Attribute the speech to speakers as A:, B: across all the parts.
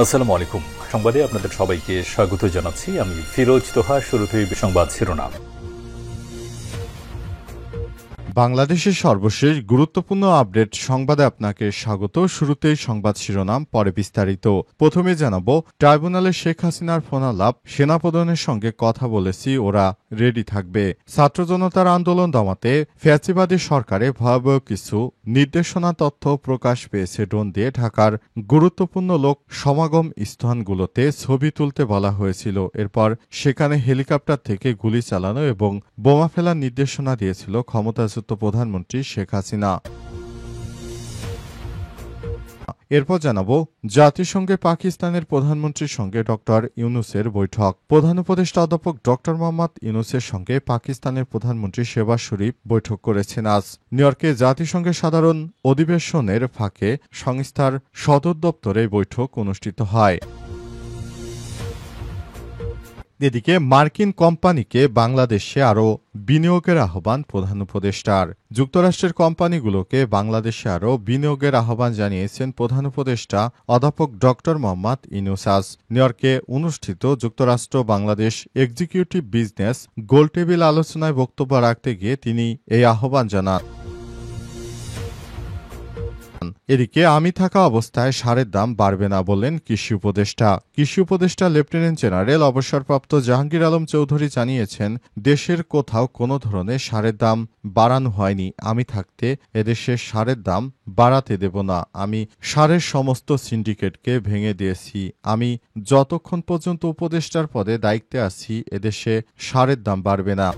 A: আসসালামু আলাইকুম। সংবাদে আপনাদের সবাইকে স্বাগত জানাচ্ছি। আমি ফিরোজ তোহা। শুরুতেই সংবাদ শিরোনাম।
B: বাংলাদেশের সর্বশেষ গুরুত্বপূর্ণ আপডেট সংবাদে আপনাকে স্বাগত। শুরুতেই সংবাদ শিরোনাম, পরে বিস্তারিত। প্রথমে জানাবো, ট্রাইব্যুনালে শেখ হাসিনার ফোনালাপ, সেনাপ্রধানের সঙ্গে কথা বলেছি, ওরা রেডি থাকবে। ছাত্র জনতার আন্দোলন দমাতে ফ্যাসিবাদী সরকারে ভয়াবহ কিছু নির্দেশনা তথ্য প্রকাশ পেয়েছে। ড্রোন দিয়ে ঢাকার গুরুত্বপূর্ণ লোক সমাগম স্থানগুলোতে ছবি তুলতে বলা হয়েছিল। এরপর সেখানে হেলিকপ্টার থেকে গুলি চালানো এবং বোমা ফেলার নির্দেশনা দিয়েছিল ক্ষমতাচ্যুত প্রধানমন্ত্রী শেখ হাসিনা। এরপর জানাবো, জাতিসংঘে পাকিস্তানের প্রধানমন্ত্রীর সঙ্গে ডক্টর ইউনূসের বৈঠক। প্রধান উপদেষ্টা অধ্যাপক ডক্টর মোহাম্মদ ইউনূসের সঙ্গে পাকিস্তানের প্রধানমন্ত্রী শেহবাজ শরীফ বৈঠক করেছেন আজ। নিউইয়র্কে জাতিসংঘের সাধারণ অধিবেশনের ফাঁকে সংস্থার সদর দপ্তরে বৈঠক অনুষ্ঠিত হয়। এদিকে মার্কিন কোম্পানিকে বাংলাদেশে আরও বিনিয়োগের আহ্বান প্রধান উপদেষ্টার। যুক্তরাষ্ট্রের কোম্পানিগুলোকে বাংলাদেশে আরও বিনিয়োগের আহ্বান জানিয়েছেন প্রধান উপদেষ্টা অধ্যাপক ডক্টর মোহাম্মদ ইউনূস। নিউইয়র্কে অনুষ্ঠিত যুক্তরাষ্ট্র বাংলাদেশ এক্সিকিউটিভ বিজনেস গোলটেবিল আলোচনায় বক্তব্য রাখতে গিয়ে তিনি এই আহ্বান জানান। এদিকে আমি থাকা অবস্থায় সারের দাম বাড়বে না বললেন কৃষি উপদেষ্টা। কৃষি উপদেষ্টা লেফটেন্যান্ট জেনারেল অবসরপ্রাপ্ত জাহাঙ্গীর আলম চৌধুরী জানিয়েছেন, দেশের কোথাও কোনো ধরনের সারের দাম বাড়ানো হয়নি। আমি থাকতে এদেশের সারের দাম বাড়াতে দেব না। আমি সারের সমস্ত সিন্ডিকেটকে ভেঙে দিয়েছি। আমি যতক্ষণ পর্যন্ত উপদেষ্টার পদে দায়িত্বে আছি, এদেশে সারের দাম বাড়বে না।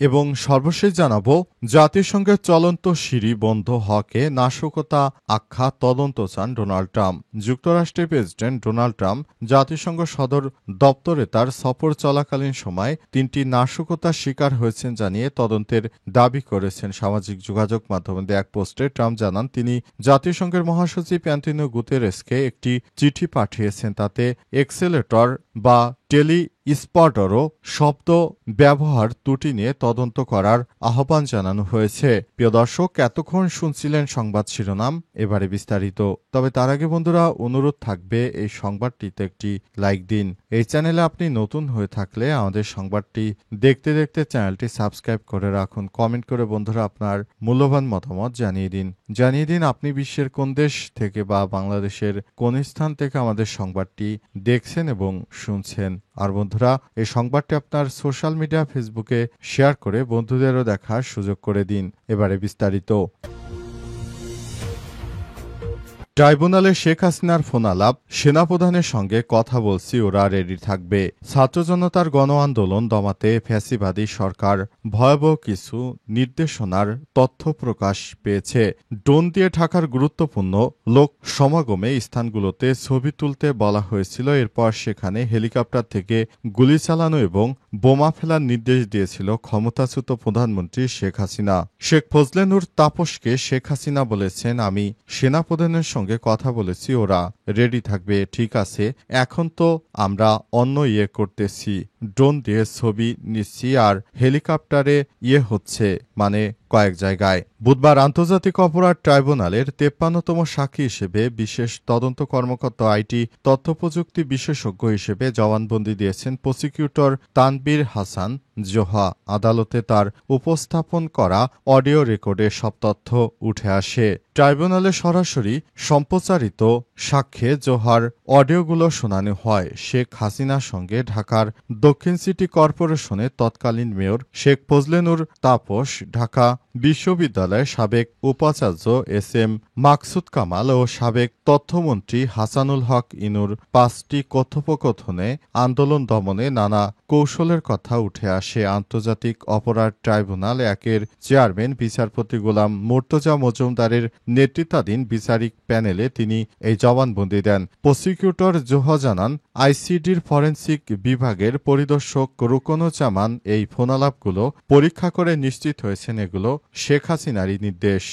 B: এবং সর্বশেষ জানাবো, জাতিসংঘের চলন্ত সিঁড়ি বন্ধ হওয়াকে নাশকতা আখ্যা তদন্ত চান ডোনাল্ড ট্রাম্প। যুক্তরাষ্ট্রের প্রেসিডেন্ট ডোনাল্ড ট্রাম্প জাতিসংঘ সদর দপ্তরে তার সফর চলাকালীন সময় 3টি নাশকতার শিকার হয়েছেন জানিয়ে তদন্তের দাবি করেছেন। সামাজিক যোগাযোগ মাধ্যমে এক পোস্টে ট্রাম্প জানান, তিনি জাতিসংঘের মহাসচিব অ্যান্টোনিও গুতেরেসকে একটি চিঠি পাঠিয়েছেন। তাতে এক্সেলেটর বা টেলিস্পটারও শব্দ ব্যবহার ত্রুটি নিয়ে তদন্ত করার আহ্বান জানানো হয়েছে। প্রিয় দর্শক, এতক্ষণ শুনছিলেন সংবাদ শিরোনাম, এবারে বিস্তারিত। তবে তার আগে বন্ধুরা, অনুরোধ থাকবে এই সংবাদটিতে একটি লাইক দিন। এই চ্যানেলে আপনি নতুন হয়ে থাকলে আমাদের সংবাদটি দেখতে দেখতে চ্যানেলটি সাবস্ক্রাইব করে রাখুন। কমেন্ট করে বন্ধুরা আপনার মূল্যবান মতামত জানিয়ে দিন আপনি বিশ্বের কোন দেশ থেকে বা বাংলাদেশের কোন স্থান থেকে আমাদের সংবাদটি দেখছেন এবং শুনছেন। আর বন্ধুরা, এই সংবাদটি আপনার সোশ্যাল মিডিয়া ফেসবুকে শেয়ার করে বন্ধুদেরও দেখার সুযোগ করে দিন। এবারে বিস্তারিত। ট্রাইব্যুনালে শেখ হাসিনার ফোনালাপ, সেনাপ্রধানের সঙ্গে কথা বলছি, ওরা রেডি থাকবে। ছাত্র জনতার গণ আন্দোলন দমাতে ফ্যাসিবাদী সরকার ভয়াবহ কিছু নির্দেশনার তথ্য প্রকাশ পেয়েছে। ড্রোন দিয়ে ঢাকার গুরুত্বপূর্ণ লোক সমাগমে স্থানগুলোতে ছবি তুলতে বলা হয়েছিল। এরপর সেখানে হেলিকপ্টার থেকে গুলি চালানো এবং বোমা ফেলার নির্দেশ দিয়েছিল ক্ষমতাচ্যুত প্রধানমন্ত্রী শেখ হাসিনা। শেখ ফজলেনুর তাপসকে শেখ হাসিনা বলেছেন, আমি সেনাপ্রধানের সঙ্গে কথা বলেছি, ওরা রেডি থাকবে। ঠিক আছে, এখন তো আমরা অন্য করতেছি, ড্রোন দিয়ে ছবি নিচ্ছি আর হেলিকপ্টারে হচ্ছে, মানে কয়েক জায়গায়। বুধবার আন্তর্জাতিক অপরাধ ট্রাইব্যুনালের 53তম সাক্ষী হিসেবে বিশেষ তদন্ত কর্মকর্তা আইটি তথ্যপ্রযুক্তি বিশেষজ্ঞ হিসেবে জবানবন্দি দিয়েছেন প্রসিকিউটর তানবীর হাসান জোহা। আদালতে তার উপস্থাপন করা অডিও রেকর্ডে সব তথ্য উঠে আসে। ট্রাইব্যুনালে সরাসরি সম্প্রচারিত সাক্ষ্যে জোহার অডিওগুলো শোনানো হয়। শেখ হাসিনার সঙ্গে ঢাকার দক্ষিণ সিটি কর্পোরেশনের তৎকালীন মেয়র শেখ ফজলেনুর তাপস, ঢাকা বিশ্ববিদ্যালয়ের সাবেক উপাচার্য এস এম মাকসুদ কামাল ও সাবেক তথ্যমন্ত্রী হাসানুল হক ইনুর 5টি কথোপকথনে আন্দোলন দমনে নানা কৌশলের কথা উঠে আসে। আন্তর্জাতিক অপরাধ ট্রাইব্যুনাল 1-এর চেয়ারম্যান বিচারপতি গোলাম মুর্তজা মজুমদারের নেতৃত্বাধীন বিচারিক প্যানেলে তিনি এই জবানবন্দি দেন। প্রসিকিউটর জোহা জানান, আইসিডির ফরেনসিক বিভাগের পরিদর্শক রুকনুজ্জামান এই ফোনালাপগুলো পরীক্ষা করে নিশ্চিত হয়েছেন এগুলো শেখ হাসিনারই নির্দেশ।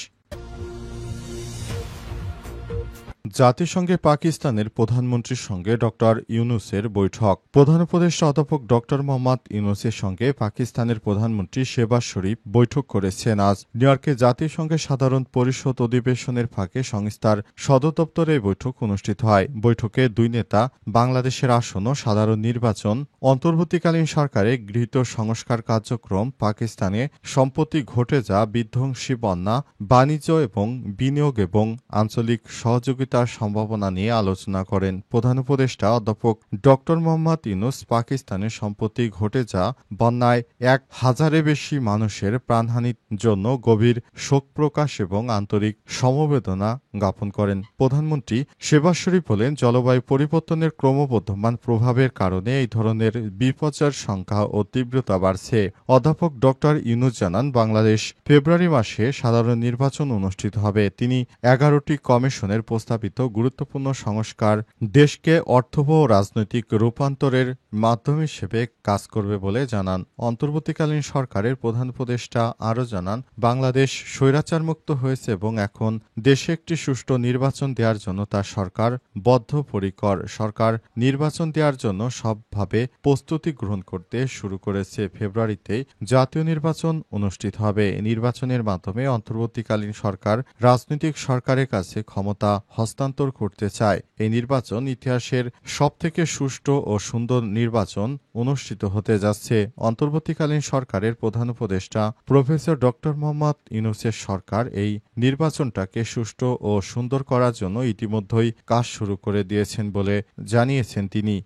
B: জাতিসংঘে পাকিস্তানের প্রধানমন্ত্রীর সঙ্গে ডক্টর ইউনূসের বৈঠক। প্রধান উপদেষ্টা অধ্যাপক ডক্টর মোহাম্মদ ইউনূসের সঙ্গে পাকিস্তানের প্রধানমন্ত্রী শেহবাজ শরীফ বৈঠক করেছেন আজ। নিউইয়র্কে জাতিসংঘের সাধারণ পরিষদ অধিবেশনের ফাঁকে সংস্থার সদর দপ্তরে এই বৈঠক অনুষ্ঠিত হয়। বৈঠকে দুই নেতা বাংলাদেশের আসন্ন সাধারণ নির্বাচন, অন্তর্বর্তীকালীন সরকারে গৃহীত সংস্কার কার্যক্রম, পাকিস্তানে সম্প্রতি ঘটে যাওয়া বিধ্বংসী বন্যা, বাণিজ্য এবং বিনিয়োগ এবং আঞ্চলিক সহযোগিতার সম্ভাবনা নিয়ে আলোচনা করেন। প্রধান উপদেষ্টা অধ্যাপক ডক্টর মোহাম্মদ ইউনূস পাকিস্তানে সম্প্রতি ঘটে যাওয়া বন্যায় ১,০০০-এর বেশি মানুষের প্রাণহানির জন্য গভীর শোক প্রকাশ এবং আন্তরিক সমবেদনা জ্ঞাপন করেন। প্রধানমন্ত্রী শেহবাজ শরীফ বলেন, জলবায়ু পরিবর্তনের ক্রমবর্ধমান প্রভাবের কারণে এই ধরনের বিপর্যয়ের সংখ্যা ও তীব্রতা বাড়ছে। অধ্যাপক ডক্টর ইউনূস জানান, বাংলাদেশ ফেব্রুয়ারি মাসে সাধারণ নির্বাচন অনুষ্ঠিত হবে। তিনি ১১টি কমিশনের প্রস্তাবিত গুরুত্বপূর্ণ সংস্কার দেশকে অর্থবহ রাজনৈতিক রূপান্তরের মাধ্যম হিসেবে কাজ করবে বলে জানান। অন্তর্বর্তীকালীন সরকারের প্রধান উপদেষ্টা আরও জানান, বাংলাদেশ স্বৈরাচারমুক্ত হয়েছে এবং এখন দেশে একটি সুষ্ঠু নির্বাচন দেওয়ার জন্য তার সরকার বদ্ধপরিকর। সরকার নির্বাচন দেওয়ার জন্য সবভাবে প্রস্তুতি গ্রহণ করতে শুরু করেছে। ফেব্রুয়ারিতে জাতীয় নির্বাচন অনুষ্ঠিত হবে। নির্বাচনের মাধ্যমে অন্তর্বর্তীকালীন সরকার রাজনৈতিক সরকারের কাছে ক্ষমতা হস্তান্তর করতে চায়। এই নির্বাচন ইতিহাসের সবথেকে সুষ্ঠু ও সুন্দর নির্বাচন অনুষ্ঠিত হতে যাচ্ছে। অন্তর্বর্তীকালীন সরকারের প্রধান উপদেষ্টা প্রফেসর ডক্টর মোহাম্মদ ইউনূসের সরকার এই নির্বাচনটাকে সুষ্ঠু ও সুন্দর করার জন্য ইতিমধ্যেই কাজ শুরু করে দিয়েছেন বলে জানিয়েছেন তিনি।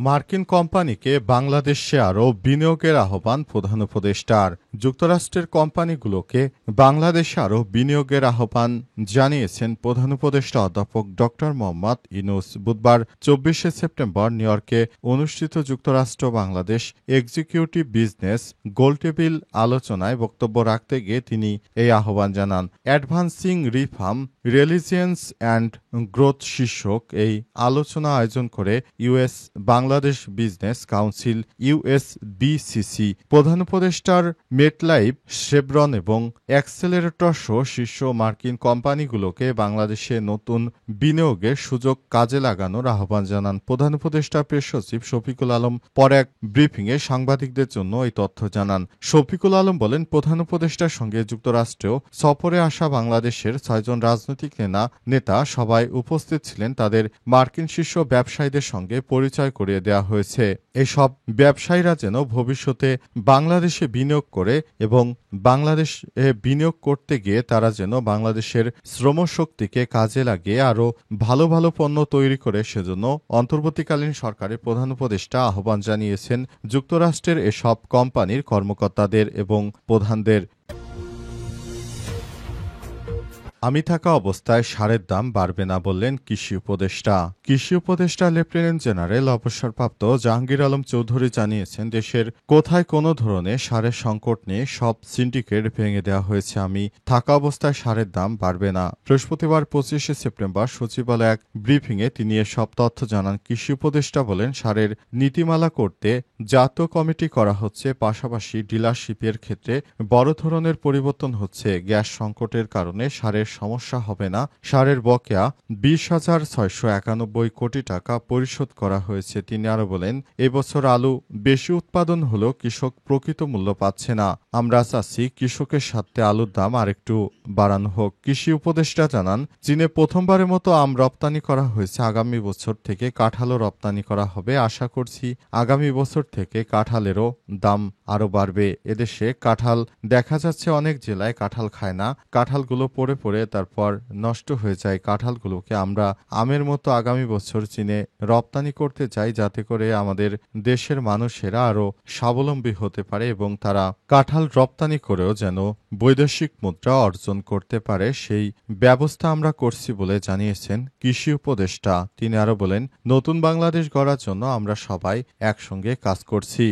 B: মার্কিন কোম্পানিকে বাংলাদেশে আরও বিনিয়োগের আহ্বান প্রধান উপদেষ্টার। যুক্তরাষ্ট্রের কোম্পানিগুলোকে বাংলাদেশে আরও বিনিয়োগের আহ্বান জানিয়েছেন প্রধান উপদেষ্টা অধ্যাপক ডক্টর মোহাম্মদ ইউনূস। বুধবার ২৪শে সেপ্টেম্বর নিউইয়র্কে অনুষ্ঠিত যুক্তরাষ্ট্র বাংলাদেশ এক্সিকিউটিভ বিজনেস গোলটেবিল আলোচনায় বক্তব্য রাখতে গিয়ে তিনি এই আহ্বান জানান। অ্যাডভান্সিং রিফর্ম, রেলিজিয়েন্স অ্যান্ড গ্রোথ শীর্ষক এই আলোচনা আয়োজন করে US Bangladesh business council USBCC। প্রধান উপদেষ্টার মেটলাইফ, শেভরন এবং অ্যাক্সেলারেটর সহ শীর্ষ মার্কিন কোম্পানিগুলোকে বাংলাদেশে নতুন বিনিয়োগের সুযোগ কাজে লাগানোর আহ্বান জানান। প্রধান উপদেষ্টা প্রেস সচিব শফিকুল আলম পর এক ব্রিফিংয়ে সাংবাদিকদের জন্য এই তথ্য জানান। শফিকুল আলম বলেন, প্রধান উপদেষ্টার সঙ্গে যুক্তরাষ্ট্রেও সফরে আসা বাংলাদেশের ৬ জন রাজনৈতিক নেতা সবাই উপস্থিত ছিলেন। তাদের মার্কিন শীর্ষ ব্যবসায়ীদের সঙ্গে পরিচয় করিয়ে দেওয়া হয়েছে। এসব ব্যবসায়ীরা যেন ভবিষ্যতে বাংলাদেশে বিনিয়োগ করে এবং বাংলাদেশে বিনিয়োগ করতে গিয়ে তারা যেন বাংলাদেশের শ্রমশক্তিকে কাজে লাগিয়ে আরও ভালো ভালো পণ্য তৈরি করে, সেজন্য অন্তর্বর্তীকালীন সরকারের প্রধান উপদেষ্টা আহ্বান জানিয়েছেন যুক্তরাষ্ট্রের এসব কোম্পানির কর্মকর্তাদের এবং প্রধানদের। আমি থাকা অবস্থায় সারের দাম বাড়বে না বললেন কৃষি উপদেষ্টা। কৃষি উপদেষ্টা লেফটেন্যান্ট জেনারেল অবসরপ্রাপ্ত জাহাঙ্গীর আলম চৌধুরী জানিয়েছেন, দেশের কোথায় কোনো ধরনের সারের সংকট নেই, সব সিন্ডিকেট ভেঙে দেওয়া হয়েছে। আমি থাকা অবস্থায় সারের দাম বাড়বে না। বৃহস্পতিবার ২৫শে সেপ্টেম্বর সচিবালয়ে এক ব্রিফিংয়ে তিনি এসব তথ্য জানান। কৃষি উপদেষ্টা বলেন, সারের নীতিমালা করতে জাতীয় কমিটি করা হচ্ছে, পাশাপাশি ডিলারশিপের ক্ষেত্রে বড় ধরনের পরিবর্তন হচ্ছে। গ্যাস সংকটের কারণে সারের সমস্যা হবে না। সারের বকেয়া ২০,৬৯১ কোটি টাকা পরিশোধ করা হয়েছে। তিনি আরো বলেন, এবছর আলু বেশি উৎপাদন হলেও কৃষক প্রকৃত মূল্য পাচ্ছে না। আমরা চাচ্ছি কৃষকের সাথে আলুর দাম আরেকটু বাড়ানো হোক। কৃষি উপদেষ্টা জানান, চীনে প্রথমবারের মতো আম রপ্তানি করা হয়েছে। আগামী বছর থেকে কাঁঠালও রপ্তানি করা হবে। আশা করছি আগামী বছর থেকে কাঁঠালেরও দাম আরো বাড়বে। এদেশে কাঁঠাল দেখা যাচ্ছে অনেক জেলায় কাঁঠাল খায় না, কাঁঠালগুলো পড়ে পড়ে তারপর নষ্ট হয়ে যায়। কাঁঠালগুলোকে আমরা আমের মতো আগামী বছর চীনে রপ্তানি করতে চাই, যাতে করে আমাদের দেশের মানুষেরা আরো স্বাবলম্বী হতে পারে এবং তারা কাঁঠাল রপ্তানি করেও যেন বৈদেশিক মুদ্রা অর্জন করতে পারে, সেই ব্যবস্থা আমরা করছি বলে জানিয়েছেন কৃষি উপদেষ্টা। তিনি আরো বলেন, নতুন বাংলাদেশ গড়ার জন্য আমরা সবাই একসঙ্গে কাজ করছি।